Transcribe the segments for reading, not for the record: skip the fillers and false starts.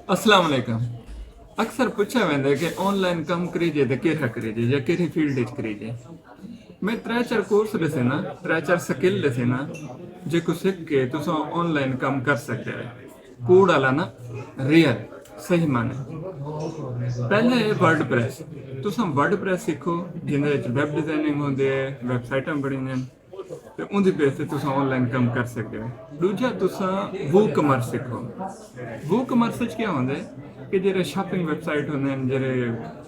अस्सलाम वालेकुम। अक्सर पूछा वेंदा है कि ऑनलाइन कम करीजे तो केड़ा करीजे या केड़ी फील्ड च करीजे। मैं त्रै चार कोर्स दसे ना, त्रै चार स्किल दसे ना, जेको सीख के तुस ऑनलाइन कम कर सकते हो। कूड़ वाला ना, रियल सही माने। पहले है वर्डप्रेस। तुस वर्डप्रेस सीखो जिंदे विच वेब डिजाइनिंग होंदी है, वेबसाइटां बणीਆਂ ते उंदी बेस ते तुस ऑनलाइन कम कर सकते हो। दूजा तुस वो कमर्स सीखो। वो कमर्स च क्या होंदा है कि जेह्ड़े शॉपिंग वेबसाइट होंदे न, जेह्ड़े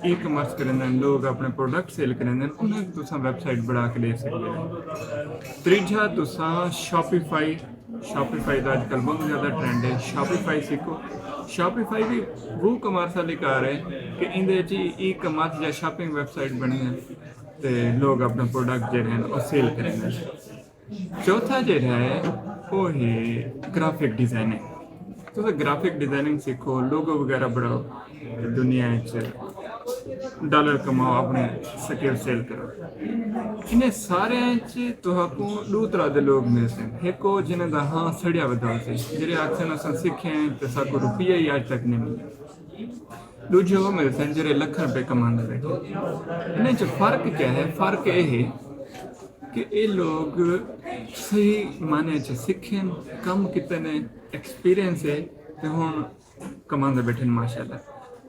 ई कमर्स करदे न, लोग अपने प्रोडक्ट सेल करदे न, उ'नें तुस वेबसाइट बना के दे सकदे हो। त्रीजा तुस शॉपिफाई। शॉपिफाई का आजकल बहुत ज़्यादा ट्रेंड है। शॉपिफाई सीखो। शॉपिफाई भी वो कमर्स वाली कार है कि इंदे च ई कमर्स या शॉपिंग वेबसाइट बनी है ते लोग अपने प्रोडक्ट जेह्ड़े न ओह् सेल करदे न। चौथा जेह्ड़ा है वो है ग्राफिक डिजाइनिंग। तुस ग्राफिक डिजाइनिंग सीखो, लोगो वगैरह बनाओ, दुनिया च डॉलर कमाओ, अपने स्किल सेल करो। इन्हें सारे तुहाको दो तरह के लोग मिलते हैं। एक वो जिन्हें दा हाँ सड़िया बता से जेह्ड़े आखन अस सीखे तो साको रुपया ही आज तक नहीं मिले। दूजे वो मिलते हैं जेह्ड़े लख रुपए कमाने बैठे। इन्हें च फर्क क्या है? फर्क ये है कि ये लोग सही माने च सीखे कम किते ने, एक्सपीरियंस है ते हुण कमांदे बैठे माशाल्लाह।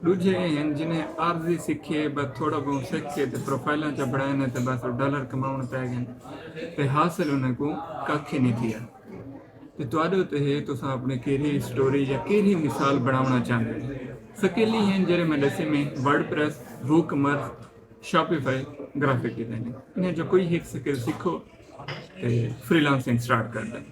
दूजे हैं जिन्हें आरजी सीखे बस थोड़ा बहुत सीख के ते प्रोफाइलां च बढ़ाए ने ते बस डॉलर कमाउण पै गए ते हासिल उन्हें को कख नहीं किया। ते तुहाडे उत्ते है तुसां अपनी केह्ड़ी स्टोरी या केह्ड़ी मिसाल बनाना चाहते हो। स्किल ही हैं जेह्ड़े मैं दस्से में वर्डप्रेस, वूकमर्स, शॉपिफाई, ग्राफिक डिजाइनिंग। इन्हें जो कोई एक स्किल सीखो ते फ्रीलांसिंग स्टार्ट कर दें।